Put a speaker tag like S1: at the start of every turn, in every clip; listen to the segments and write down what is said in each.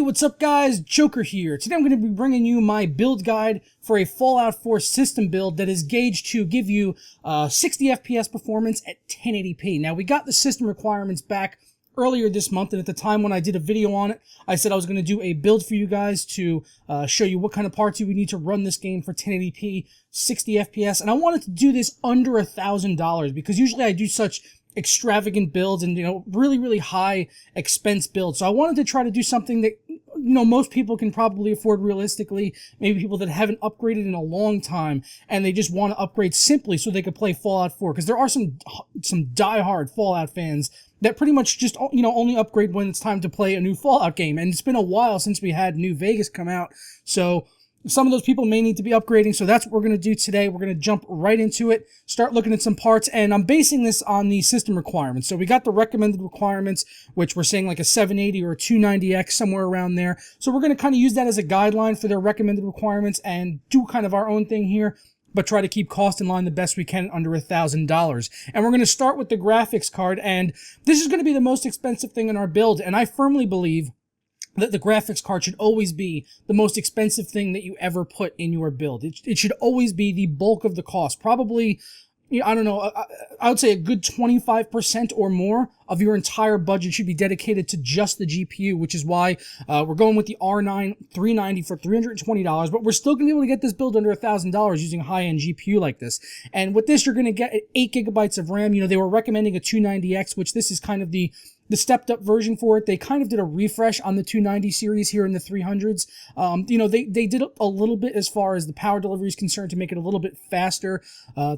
S1: what's up guys? Joker here. Today I'm going to be bringing you my build guide for a Fallout 4 system build that is gauged to give you 60 FPS performance at 1080p. Now we got the system requirements back earlier this month, and at the time when I did a video on it, I said I was going to do a build for you guys to show you what kind of parts you would need to run this game for 1080p, 60 FPS, and I wanted to do this under $1,000 because usually I do such extravagant builds and, really high expense builds. So I wanted to try to do something that, most people can probably afford realistically, maybe people that haven't upgraded in a long time and they just want to upgrade simply so they could play Fallout 4, because there are some die-hard Fallout fans that pretty much just, only upgrade when it's time to play a new Fallout game. And it's been a while since we had New Vegas come out, so some of those people may need to be upgrading, so that's what we're going to do today. We're going to jump right into it, start looking at some parts, and I'm basing this on the system requirements. So we got the recommended requirements, which we're saying like a 780 or a 290X, somewhere around there. So we're going to kind of use that as a guideline for their recommended requirements and do kind of our own thing here, but try to keep cost in line the best we can under $1,000. And we're going to start with the graphics card, and this is going to be the most expensive thing in our build, and I firmly believe that the graphics card should always be the most expensive thing that you ever put in your build. It should always be the bulk of the cost. Probably, I don't know, I would say a good 25% or more of your entire budget should be dedicated to just the GPU, which is why we're going with the R9 390 for $320, but we're still going to be able to get this build under $1,000 using a high-end GPU like this. And with this, you're going to get 8 gigabytes of RAM. They were recommending a 290X, which this is kind of the stepped-up version for it. They kind of did a refresh on the 290 series here in the 300s. They did a little bit as far as the power delivery is concerned to make it a little bit faster,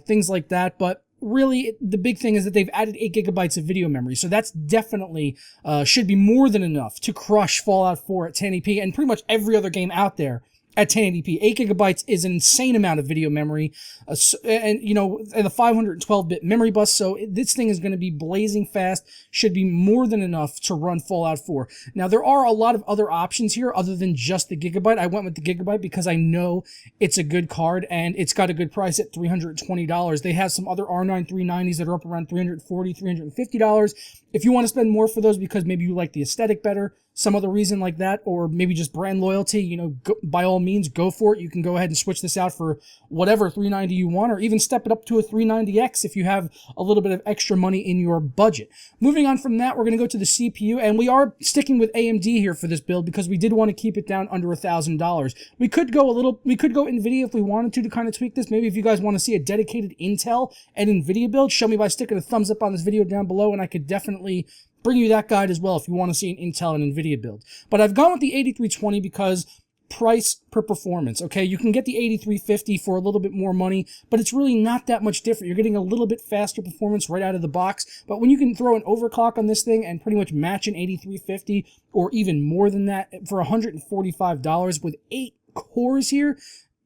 S1: things like that, but really, the big thing is that they've added 8 gigabytes of video memory, so that's definitely should be more than enough to crush Fallout 4 at 1080p and pretty much every other game out there at 1080p. 8 gigabytes is an insane amount of video memory, and a 512-bit memory bus, so this thing is going to be blazing fast, should be more than enough to run Fallout 4. Now, there are a lot of other options here other than just the gigabyte. I went with the gigabyte because I know it's a good card, and it's got a good price at $320. They have some other R9 390s that are up around $340, $350. If you want to spend more for those because maybe you like the aesthetic better, some other reason like that, or maybe just brand loyalty, by all means, go for it. You can go ahead and switch this out for whatever 390 you want, or even step it up to a 390X if you have a little bit of extra money in your budget. Moving on from that, we're going to go to the CPU, and we are sticking with AMD here for this build because we did want to keep it down under $1,000. We could go NVIDIA if we wanted to kind of tweak this. Maybe if you guys want to see a dedicated Intel and NVIDIA build, show me by sticking a thumbs up on this video down below, and I could definitely bring you that guide as well if you want to see an Intel and NVIDIA build. But I've gone with the 8320 because price per performance, okay? You can get the 8350 for a little bit more money, but it's really not that much different. You're getting a little bit faster performance right out of the box, but when you can throw an overclock on this thing and pretty much match an 8350 or even more than that for $145 with 8 cores here,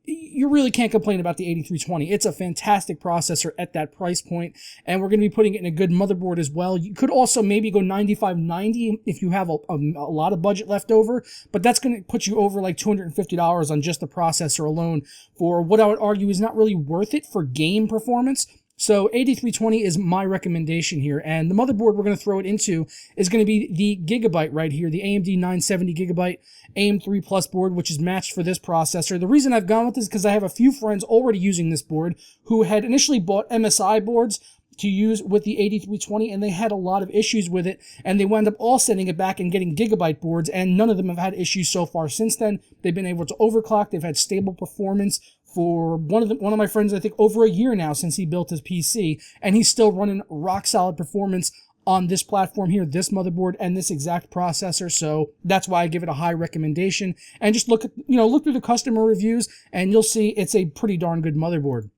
S1: you really can't complain about the 8320. It's a fantastic processor at that price point, and we're going to be putting it in a good motherboard as well. You could also maybe go 9590 if you have a lot of budget left over, but that's going to put you over like $250 on just the processor alone for what I would argue is not really worth it for game performance. So 8320 is my recommendation here, and the motherboard we're going to throw it into is going to be the Gigabyte right here, the AMD 970 Gigabyte AM3 Plus board, which is matched for this processor. The reason I've gone with this is because I have a few friends already using this board who had initially bought MSI boards to use with the 8320, and they had a lot of issues with it, and they wound up all sending it back and getting Gigabyte boards, and none of them have had issues so far since then. They've been able to overclock, they've had stable performance for one of my friends, I think, over a year now since he built his PC, and he's still running rock solid performance on this platform here, this motherboard, and this exact processor. So that's why I give it a high recommendation. And just look through the customer reviews, and you'll see it's a pretty darn good motherboard.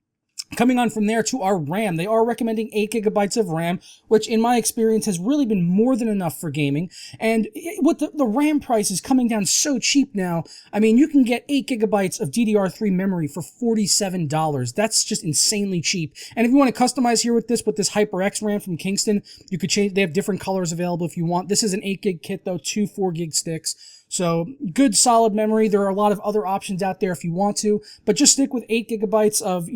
S1: Coming on from there to our RAM, they are recommending 8 gigabytes of RAM, which in my experience has really been more than enough for gaming. And with the RAM prices coming down so cheap now, I mean, you can get 8 gigabytes of DDR3 memory for $47. That's just insanely cheap. And if you want to customize here with this HyperX RAM from Kingston, you could change. They have different colors available if you want. This is an 8 gig kit though, 2 4 gig sticks. So good solid memory. There are a lot of other options out there if you want to, but just stick with 8 gigabytes of,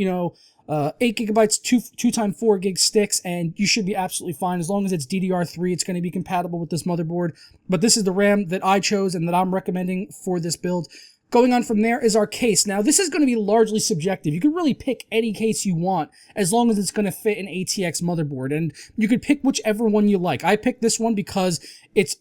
S1: 8 gigabytes, 2x4 gig sticks, and you should be absolutely fine. As long as it's DDR3, it's going to be compatible with this motherboard. But this is the RAM that I chose and that I'm recommending for this build. Going on from there is our case. Now, this is going to be largely subjective. You can really pick any case you want as long as it's going to fit an ATX motherboard, and you could pick whichever one you like. I picked this one because it's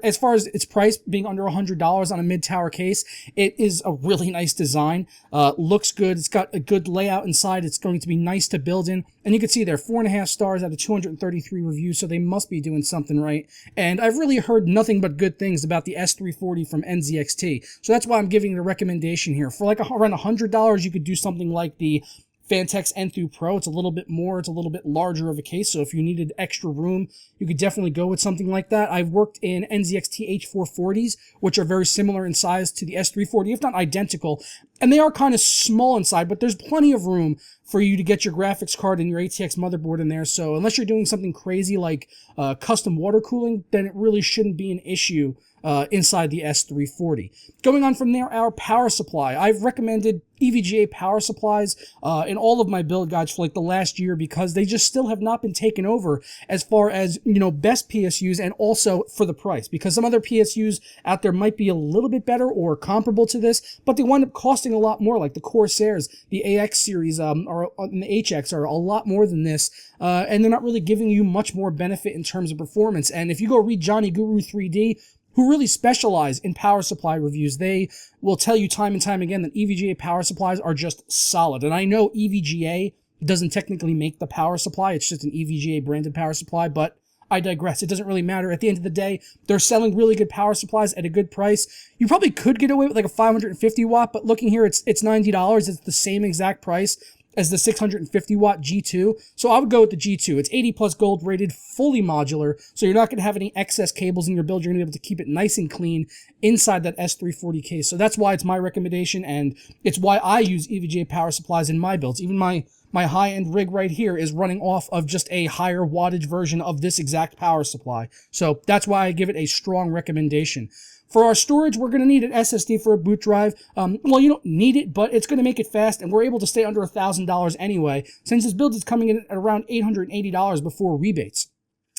S1: as far as its price being under $100 on a mid-tower case, it is a really nice design. Looks good. It's got a good layout inside. It's going to be nice to build in, and you can see there 4.5 stars out of 233 reviews, so they must be doing something right. And I've really heard nothing but good things about the S340 from NZXT, so that's why I'm giving it a recommendation here. For like around $100, you could do something like the Vantex Enthoo Pro. It's a little bit more, it's a little bit larger of a case, so if you needed extra room, you could definitely go with something like that. I've worked in NZXT H440s, which are very similar in size to the S340, if not identical, and they are kind of small inside, but there's plenty of room for you to get your graphics card and your ATX motherboard in there, so unless you're doing something crazy like custom water cooling, then it really shouldn't be an issue inside the S340. Going on from there, our power supply. I've recommended EVGA power supplies in all of my build guides for like the last year because they just still have not been taken over as far as, you know, best PSUs and also for the price, because some other PSUs out there might be a little bit better or comparable to this, but they wind up costing a lot more, like the Corsairs, the AX series, and the HX are a lot more than this, and they're not really giving you much more benefit in terms of performance. And if you go read Johnny Guru 3D, who really specialize in power supply reviews, they will tell you time and time again that EVGA power supplies are just solid. And I know EVGA doesn't technically make the power supply, it's just an EVGA branded power supply, but I digress. It doesn't really matter. At the end of the day, they're selling really good power supplies at a good price. You probably could get away with like a 550 watt, but looking here, it's $90. It's the same exact price as the 650 watt G2. So I would go with the G2. It's 80 plus gold rated, fully modular, so you're not going to have any excess cables in your build. You're going to be able to keep it nice and clean inside that S340 case. So that's why it's my recommendation, and it's why I use EVGA power supplies in my builds. Even my high-end rig right here is running off of just a higher wattage version of this exact power supply. So that's why I give it a strong recommendation. For our storage, we're going to need an SSD for a boot drive. Well, you don't need it, but it's going to make it fast, and we're able to stay under $1,000 anyway, since this build is coming in at around $880 before rebates.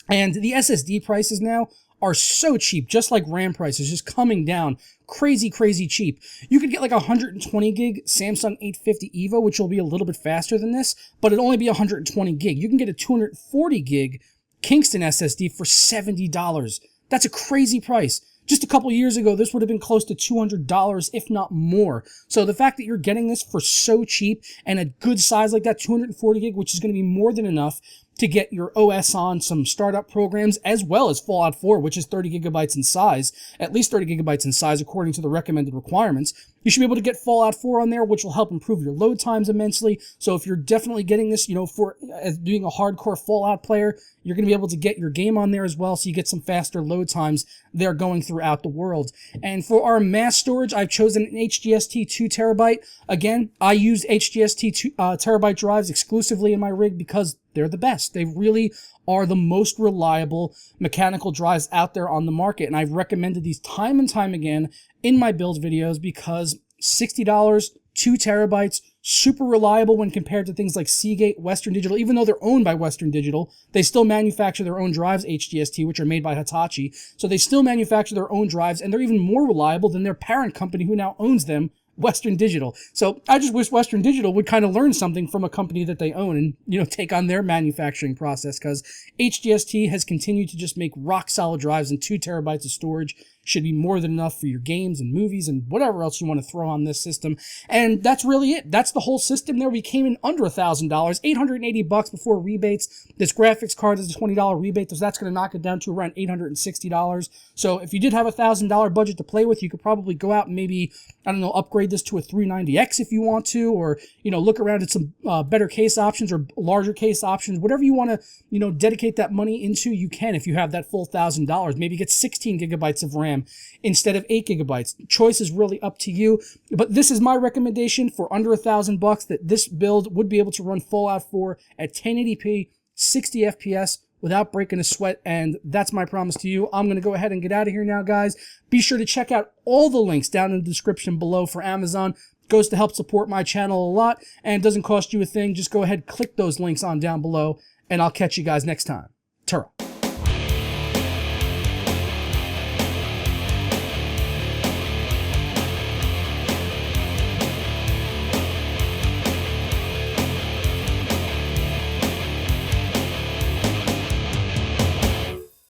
S1: And the SSD prices now are so cheap, just like RAM prices, just coming down crazy, crazy cheap. You could get like a 120 gig Samsung 850 EVO, which will be a little bit faster than this, but it'll only be 120 gig. You can get a 240 gig Kingston SSD for $70. That's a crazy price. Just a couple years ago, this would have been close to $200, if not more. So the fact that you're getting this for so cheap and a good size like that, 240 gig, which is going to be more than enough to get your OS on some startup programs, as well as Fallout 4, which is 30 gigabytes in size, at least 30 gigabytes in size according to the recommended requirements. You should be able to get Fallout 4 on there, which will help improve your load times immensely. So if you're definitely getting this, you know, for as being a hardcore Fallout player, you're going to be able to get your game on there as well, so you get some faster load times there going throughout the world. And for our mass storage, I've chosen an HGST 2 terabyte. Again, I use HGST terabyte drives exclusively in my rig because they're the best. They really are the most reliable mechanical drives out there on the market, and I've recommended these time and time again in my build videos because $60, 2 terabytes, super reliable when compared to things like Seagate, Western Digital. Even though they're owned by Western Digital, they still manufacture their own drives, HGST, which are made by Hitachi. So they still manufacture their own drives, and they're even more reliable than their parent company who now owns them, Western Digital. So I just wish Western Digital would kind of learn something from a company that they own and, you know, take on their manufacturing process, because HGST has continued to just make rock solid drives, and 2 terabytes of storage should be more than enough for your games and movies and whatever else you want to throw on this system. And that's really it. That's the whole system there. We came in under $1,000, $880 before rebates. This graphics card is a $20 rebate, so that's going to knock it down to around $860. So if you did have a $1,000 budget to play with, you could probably go out and maybe, I don't know, upgrade this to a 390X if you want to, or, you know, look around at some better case options or larger case options. Whatever you want to, you know, dedicate that money into, you can if you have that full $1,000. Maybe get 16 gigabytes of RAM instead of 8 gigabytes. Choice is really up to you, but this is my recommendation for under $1,000, that this build would be able to run Fallout 4 at 1080p, 60 FPS without breaking a sweat, and that's my promise to you. I'm going to go ahead and get out of here now, guys. Be sure to check out all the links down in the description below for Amazon. Goes to help support my channel a lot, and doesn't cost you a thing. Just go ahead, click those links on down below, and I'll catch you guys next time. Ta-ra.